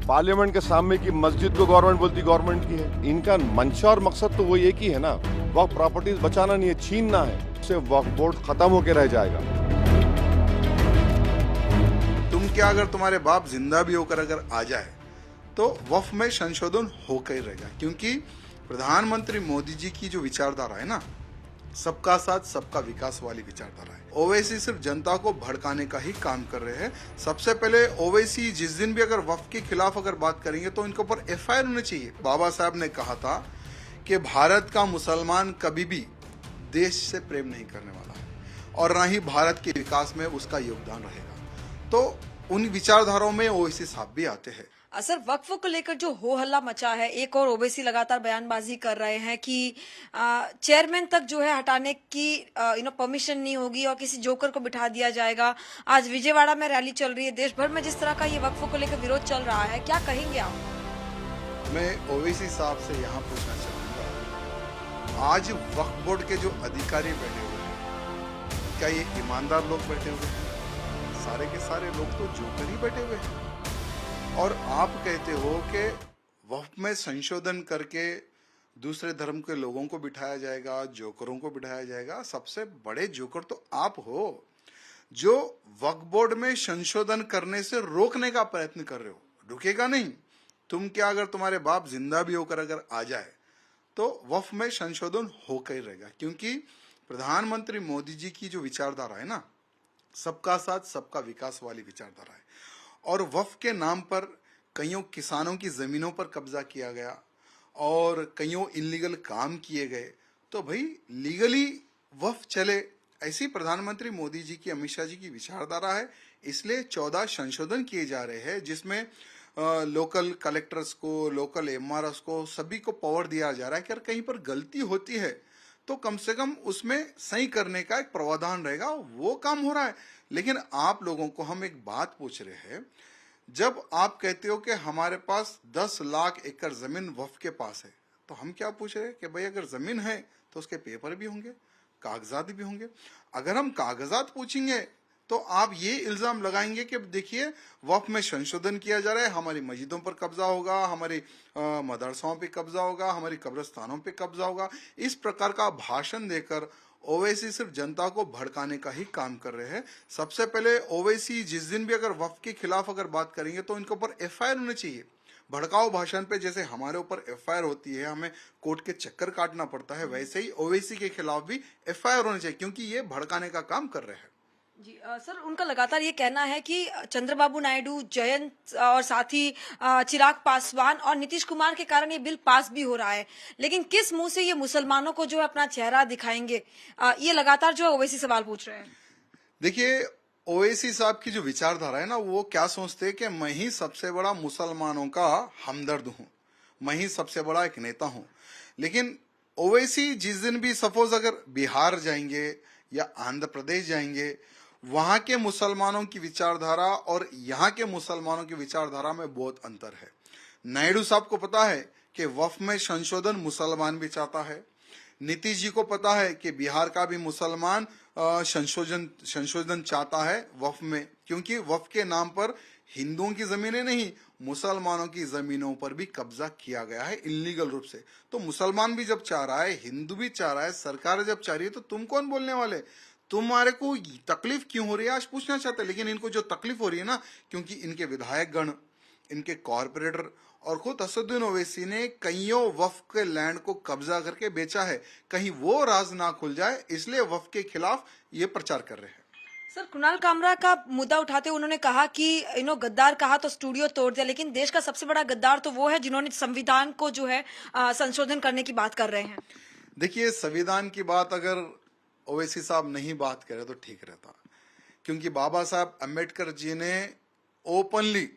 Parliament के सामने की मस्जिद को गवर्नमेंट बोलती गवर्नमेंट की है। इनका मंशा और मकसद तो वो एक ही है ना, वक्फ प्रॉपर्टीज बचाना नहीं है, छीनना है। उससे वक्फ बोर्ड खत्म होकर रह जाएगा। तुम क्या अगर तुम्हारे बाप जिंदा भी होकर अगर आ जाए तो वक्फ में संशोधन होकर ही रहेगा, क्योंकि प्रधानमंत्री मोदी जी की जो विचारधारा है ना, सबका साथ सबका विकास वाली विचारधारा है। ओवैसी सिर्फ जनता को भड़काने का ही काम कर रहे हैं। सबसे पहले ओवैसी जिस दिन भी अगर वक्फ के खिलाफ अगर बात करेंगे तो इनके ऊपर एफआईआर होनी चाहिए। बाबा साहब ने कहा था कि भारत का मुसलमान कभी भी देश से प्रेम नहीं करने वाला है और ना ही भारत के विकास में उसका योगदान रहेगा। तो उन विचारधाराओं में ओवैसी साहब भी आते हैं। सर, वक्फ को लेकर जो हो हल्ला मचा है, एक और ओवैसी लगातार बयानबाजी कर रहे हैं कि चेयरमैन तक जो है हटाने की परमिशन नहीं होगी और किसी जोकर को बिठा दिया जाएगा। आज विजयवाड़ा में रैली चल रही है, देश भर में जिस तरह का ये वक्फ को लेकर विरोध चल रहा है, क्या कहेंगे आप? मैं ओवैसी साहब से यहाँ पूछना चाहूंगा, आज वक्फ बोर्ड के जो अधिकारी बैठे हुए हैं, क्या ये ईमानदार लोग बैठे हुए हैं? सारे के सारे लोग तो जोकर ही बैठे हुए हैं। और आप कहते हो कि वक्फ में संशोधन करके दूसरे धर्म के लोगों को बिठाया जाएगा, जोकरों को बिठाया जाएगा। सबसे बड़े जोकर तो आप हो, जो वक्फ बोर्ड में संशोधन करने से रोकने का प्रयत्न कर रहे हो। रुकेगा नहीं। तुम क्या अगर तुम्हारे बाप जिंदा भी होकर अगर आ जाए तो वक्फ में संशोधन होकर ही रहेगा, क्योंकि प्रधानमंत्री मोदी जी की जो विचारधारा है ना, सबका साथ सबका विकास वाली विचारधारा है। और वक्फ के नाम पर कईयों किसानों की जमीनों पर कब्जा किया गया और कईयों इलीगल काम किए गए। तो भाई लीगली वक्फ चले, ऐसी प्रधानमंत्री मोदी जी की, अमित शाह जी की विचारधारा है। इसलिए 14 संशोधन किए जा रहे हैं, जिसमें लोकल कलेक्टर्स को, लोकल एमआरएस को, सभी को पावर दिया जा रहा है कि अगर कहीं पर गलती होती है तो कम से कम उसमें सही करने का एक प्रावधान रहेगा। वो काम हो रहा है। लेकिन आप लोगों को हम एक बात पूछ रहे हैं, जब आप कहते हो कि हमारे पास 10 लाख एकड़ जमीन वक्फ के पास है, तो हम क्या पूछ रहे हैं कि भाई अगर जमीन है तो उसके पेपर भी होंगे, कागजात भी होंगे। अगर हम कागजात पूछेंगे तो आप ये इल्जाम लगाएंगे कि देखिए वक्फ में संशोधन किया जा रहा है, हमारी मस्जिदों पर कब्जा होगा, हमारी मदरसाओं पे कब्जा होगा, हमारी कब्रिस्तानों पे कब्जा होगा। इस प्रकार का भाषण देकर ओवैसी सिर्फ जनता को भड़काने का ही काम कर रहे हैं। सबसे पहले ओवैसी जिस दिन भी अगर वक्फ के खिलाफ अगर बात करेंगे तो इनके ऊपर एफआईआर होनी चाहिए। भड़काऊ भाषण पे जैसे हमारे ऊपर एफआईआर होती है, हमें कोर्ट के चक्कर काटना पड़ता है, वैसे ही ओवैसी के खिलाफ भी एफआईआर होनी चाहिए, क्योंकि ये भड़काने का काम कर रहे हैं। जी सर, उनका लगातार ये कहना है कि चंद्रबाबू नायडू, जयंत और साथ ही चिराग पासवान और नीतीश कुमार के कारण ये बिल पास भी हो रहा है, लेकिन किस मुंह से ये मुसलमानों को जो है अपना चेहरा दिखाएंगे? ये लगातार जो है ओवैसी सवाल पूछ रहे हैं। देखिए, ओवैसी साहब की जो विचारधारा है ना, वो क्या सोचते हैं कि मैं ही सबसे बड़ा मुसलमानों का हमदर्द हूं, मैं ही सबसे बड़ा एक नेता हूं। लेकिन ओवैसी जिस दिन भी सपोज अगर बिहार जाएंगे या आंध्र प्रदेश जाएंगे, वहां के मुसलमानों की विचारधारा और यहाँ के मुसलमानों की विचारधारा में बहुत अंतर है। नायडू साहब को पता है कि वक्फ में संशोधन मुसलमान भी चाहता है। नीतीश जी को पता है कि बिहार का भी मुसलमान संशोधन चाहता है वक्फ में, क्योंकि वक्फ के नाम पर हिंदुओं की जमीनें नहीं, मुसलमानों की जमीनों पर भी कब्जा किया गया है इलीगल रूप से। तो मुसलमान भी जब चाह रहा है, हिंदू भी चाह रहा है, सरकार जब चाह रही है, तो तुम कौन बोलने वाले? तुम्हारे को तकलीफ क्यों हो रही है आज पूछना चाहते हैं। लेकिन इनको जो तकलीफ हो रही है ना, क्योंकि इनके विधायक गण, इनके कॉरपोरेटर और खुद असदुद्दीन ओवैसी ने कईयों वक्फ के लैंड को कब्जा करके बेचा है, कहीं वो राज ना खुल जाए, इसलिए वक्फ के खिलाफ ये प्रचार कर रहे हैं। सर, कुणाल कामरा का मुद्दा उठाते उन्होंने कहा कि गद्दार कहा तो स्टूडियो तोड़ दिया, लेकिन देश का सबसे बड़ा गद्दार तो वो है जिन्होंने संविधान को जो है संशोधन करने की बात कर रहे हैं। देखिए, संविधान की बात अगर ओवैसी साहब नहीं बात करे तो ठीक रहता, क्योंकि बाबा साहब अम्बेडकर जी ने ओपनली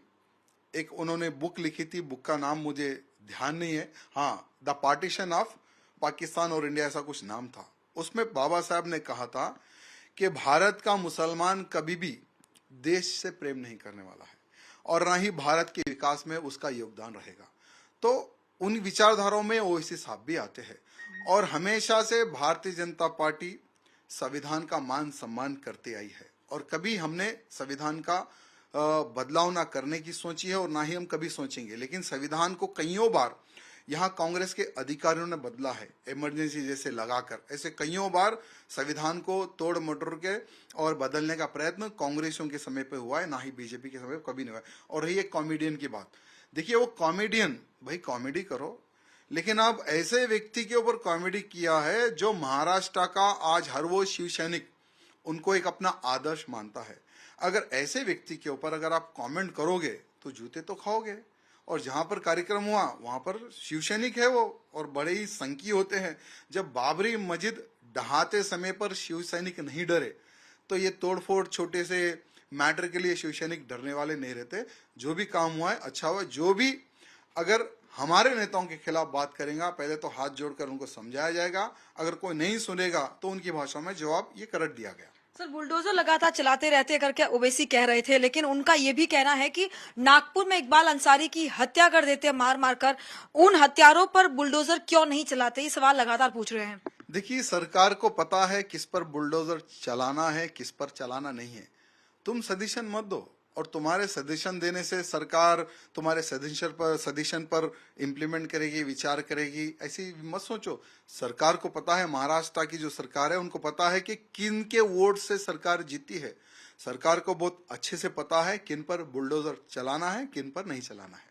एक उन्होंने बुक लिखी थी, बुक का नाम मुझे ध्यान नहीं है, हाँ, द पार्टीशन ऑफ पाकिस्तान और इंडिया, ऐसा कुछ नाम था। उसमें बाबा साहब ने कहा था कि भारत का मुसलमान कभी भी देश से प्रेम नहीं करने वाला है और ना ही भारत के विकास में उसका योगदान रहेगा। तो उन विचारधाराओं में ओवैसी साहब भी आते हैं। और हमेशा से भारतीय जनता पार्टी संविधान का मान सम्मान करते आई है और कभी हमने संविधान का बदलाव ना करने की सोची है और ना ही हम कभी सोचेंगे। लेकिन संविधान को कईयों बार यहाँ कांग्रेस के अधिकारियों ने बदला है, इमरजेंसी जैसे लगाकर। ऐसे कईयों बार संविधान को तोड़ मटोड़ के और बदलने का प्रयत्न कांग्रेसियों के समय पे हुआ है, ना ही बीजेपी के समय पे कभी नहीं हुआ है। और रही एक कॉमेडियन की बात, देखिए वो कॉमेडियन, भाई कॉमेडी करो, लेकिन अब ऐसे व्यक्ति के ऊपर कॉमेडी किया है जो महाराष्ट्र का आज हर वो शिव सैनिक उनको एक अपना आदर्श मानता है। अगर ऐसे व्यक्ति के ऊपर अगर आप कमेंट करोगे तो जूते तो खाओगे। और जहां पर कार्यक्रम हुआ वहां पर शिव सैनिक है वो, और बड़े ही संकी होते हैं। जब बाबरी मस्जिद ढहाते समय पर शिव सैनिक नहीं डरे तो ये तोड़फोड़ छोटे से मैटर के लिए शिव सैनिक डरने वाले नहीं रहते। जो भी काम हुआ है अच्छा हुआ। जो भी अगर हमारे नेताओं के खिलाफ बात करेगा पहले तो हाथ जोड़कर उनको समझाया जाएगा, अगर कोई नहीं सुनेगा तो उनकी भाषा में जवाब ये कर दिया गया। सर, बुलडोजर लगातार चलाते रहते करके ओवैसी कह रहे थे, लेकिन उनका ये भी कहना है कि नागपुर में इकबाल अंसारी की हत्या कर देते हैं मार मार कर। उन हत्यारों पर बुलडोजर क्यों नहीं चलाते, ये सवाल लगातार पूछ रहे हैं। देखिए, सरकार को पता है किस पर बुलडोजर चलाना है, किस पर चलाना नहीं है। तुम सजेशन मत दो, और तुम्हारे सजेशन देने से सरकार तुम्हारे सजेशन पर इम्प्लीमेंट करेगी, विचार करेगी, ऐसी मत सोचो। सरकार को पता है, महाराष्ट्र की जो सरकार है उनको पता है कि किन के वोट से सरकार जीती है। सरकार को बहुत अच्छे से पता है किन पर बुलडोजर चलाना है, किन पर नहीं चलाना है।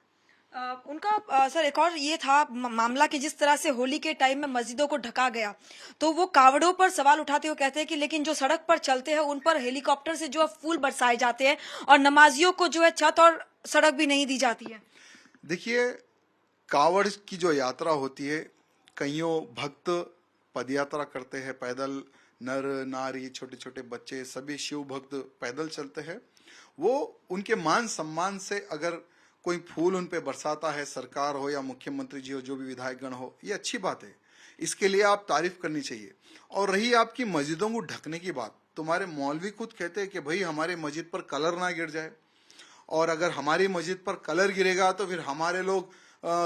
सर, एक और ये था मामला कि जिस तरह से होली के टाइम में मस्जिदों को ढका गया, तो वो कावड़ों पर सवाल उठाते हुए कहते हैं कि लेकिन जो सड़क पर चलते हैं उन पर हेलीकॉप्टर से जो है फूल बरसाए जाते हैं और नमाजियों को जो है छत और सड़क भी नहीं दी जाती है। देखिए, कावड़ की जो यात्रा होती है, कईयों भक्त पदयात्रा करते हैं पैदल, नर नारी छोटे छोटे बच्चे सभी शिव भक्त पैदल चलते हैं। वो उनके मान सम्मान से अगर कोई फूल उन पे बरसाता है, सरकार हो या मुख्यमंत्री जी हो, जो भी विधायकगण हो, ये अच्छी बात है, इसके लिए आप तारीफ करनी चाहिए। और रही आपकी मस्जिदों को ढकने की बात, तुम्हारे मौलवी खुद कहते हैं कि भाई हमारे मस्जिद पर कलर ना गिर जाए, और अगर हमारी मस्जिद पर कलर गिरेगा तो फिर हमारे लोग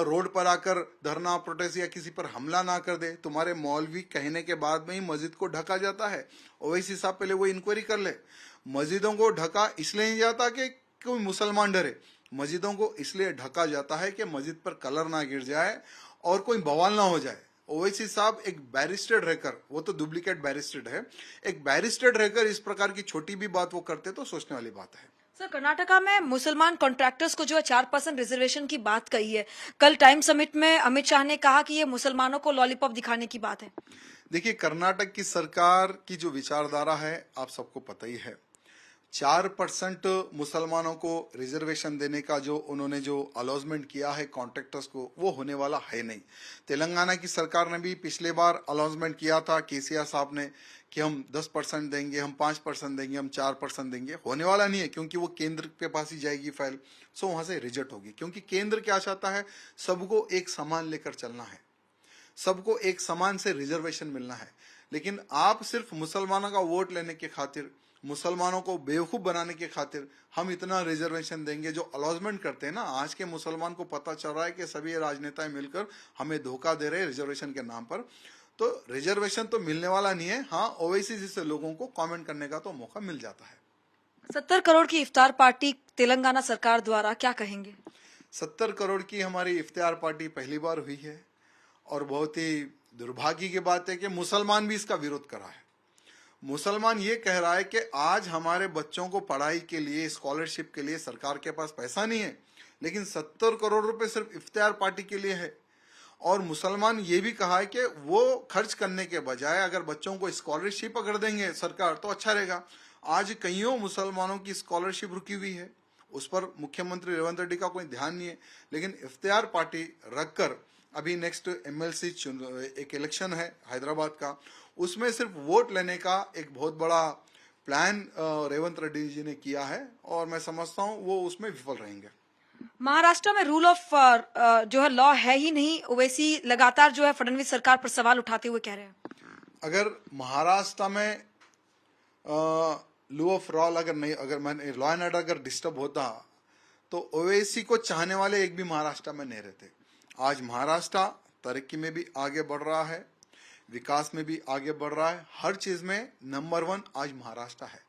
रोड पर आकर धरना प्रोटेस्ट या किसी पर हमला ना कर दे। तुम्हारे मौलवी कहने के बाद में ही मस्जिद को ढका जाता है। ओवैसी साहब पहले वो इंक्वायरी कर ले। मस्जिदों को ढका इसलिए नहीं जाता कि कोई मुसलमान डरे, मस्जिदों को इसलिए ढका जाता है कि मस्जिद पर कलर ना गिर जाए और कोई बवाल ना हो जाए। ओवैसी साहब एक बैरिस्टर रहकर, वो तो डुप्लीकेट बैरिस्टर है, एक बैरिस्टर रहकर इस प्रकार की छोटी भी बात वो करते तो सोचने वाली बात है। सर, कर्नाटका में मुसलमान कॉन्ट्रैक्टर्स को जो है 4% रिजर्वेशन की बात कही है। कल टाइम समिट में अमित शाह ने कहा कि ये मुसलमानों को लॉलीपॉप दिखाने की बात है। देखिए, कर्नाटक की सरकार की जो विचारधारा है आप सबको पता ही है। 4% मुसलमानों को रिजर्वेशन देने का जो उन्होंने जो अलॉटमेंट किया है कॉन्ट्रैक्टर्स को, वो होने वाला है नहीं। तेलंगाना की सरकार ने भी पिछले बार अलॉटमेंट किया था केसीआर साहब ने कि हम 10% देंगे, हम 5% देंगे, हम 4% देंगे। होने वाला नहीं है, क्योंकि वो केंद्र के पास ही जाएगी फाइल, सो वहां से रिजेक्ट होगी। क्योंकि केंद्र क्या चाहता है, सबको एक समान लेकर चलना है, सबको एक समान से रिजर्वेशन मिलना है। लेकिन आप सिर्फ मुसलमानों का वोट लेने के खातिर, मुसलमानों को बेवकूफ बनाने के खातिर हम इतना रिजर्वेशन देंगे। जो अलॉटमेंट करते हैं ना, आज के मुसलमान को पता चल रहा है कि सभी राजनेता मिलकर हमें धोखा दे रहे हैं रिजर्वेशन के नाम पर। तो रिजर्वेशन तो मिलने वाला नहीं है। हाँ, ओवैसी जैसे लोगों को कमेंट करने का तो मौका मिल जाता है। 70 करोड़ की इफ्तार पार्टी तेलंगाना सरकार द्वारा, क्या कहेंगे? 70 करोड़ की हमारी इफ्तार पार्टी पहली बार हुई है, और बहुत ही दुर्भाग्य की बात है कि मुसलमान भी इसका विरोध कर रहा है। मुसलमान ये कह रहा है कि आज हमारे बच्चों को पढ़ाई के लिए, स्कॉलरशिप के लिए सरकार के पास पैसा नहीं है, लेकिन 70 करोड़ रुपए सिर्फ इफ्तार पार्टी के लिए है। और मुसलमान ये भी कहा है कि वो खर्च करने के बजाय अगर बच्चों को स्कॉलरशिप अगर देंगे सरकार तो अच्छा रहेगा। आज कईयों मुसलमानों की स्कॉलरशिप रुकी हुई है, उस पर मुख्यमंत्री रेवंत रेड्डी का कोई ध्यान नहीं है। लेकिन इफ्तार पार्टी रखकर अभी नेक्स्ट एमएलसी एक इलेक्शन है हैदराबाद का, उसमें सिर्फ वोट लेने का एक बहुत बड़ा प्लान रेवंत रेड्डी जी ने किया है, और मैं समझता हूं वो उसमें विफल रहेंगे। महाराष्ट्र में रूल ऑफ जो है लॉ है ही नहीं, ओवैसी लगातार जो है फडणवीस सरकार पर सवाल उठाते हुए कह रहे हैं। अगर महाराष्ट्र में लॉ ऑफ रॉल अगर नहीं, अगर मैंने लॉ एंड ऑर्डर अगर डिस्टर्ब होता तो ओवैसी को चाहने वाले एक भी महाराष्ट्र में नहीं रहते। आज महाराष्ट्र तरक्की में भी आगे बढ़ रहा है, विकास में भी आगे बढ़ रहा है, हर चीज में नंबर 1 आज महाराष्ट्र है।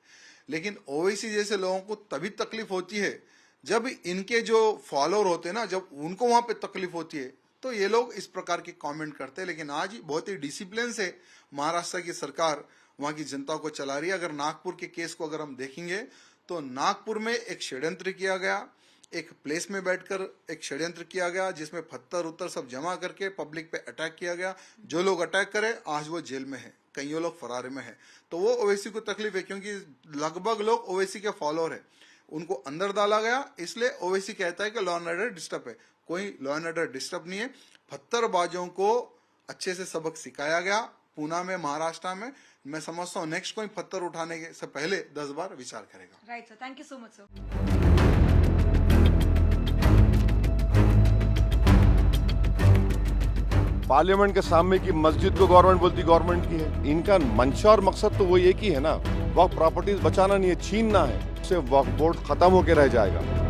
लेकिन ओवैसी जैसे लोगों को तभी तकलीफ होती है जब इनके जो फॉलोअर होते हैं ना, जब उनको वहां पे तकलीफ होती है तो ये लोग इस प्रकार के कमेंट करते हैं। लेकिन आज बहुत ही डिसिप्लिन से महाराष्ट्र की सरकार वहां की जनता को चला रही है। अगर नागपुर के केस को अगर हम देखेंगे तो नागपुर में एक षड्यंत्र किया गया, एक प्लेस में बैठकर एक षड्यंत्र किया गया जिसमें पत्थर उत्तर सब जमा करके पब्लिक पे अटैक किया गया। जो लोग अटैक करे आज वो जेल में है, कई लोग फरार में है। तो वो ओवैसी को तकलीफ है क्योंकि लगभग लोग ओवैसी के फॉलोअर है, उनको अंदर डाला गया। इसलिए ओवैसी कहता है कि लॉ एंड ऑर्डर डिस्टर्ब है। कोई लॉ एंड ऑर्डर डिस्टर्ब नहीं है। पत्थरबाजों को अच्छे से सबक सिखाया गया पूना में, महाराष्ट्र में। मैं समझता हूँ नेक्स्ट कोई पत्थर उठाने से पहले 10 बार विचार करेगा। Right sir, thank you so much sir. Parliament के सामने की मस्जिद को गवर्नमेंट बोलती गवर्नमेंट की है। इनका मंशा और मकसद तो वही एक ही है ना, वक्फ प्रॉपर्टीज बचाना नहीं है, छीनना है। उससे वक्फ बोर्ड खत्म होकर रह जाएगा।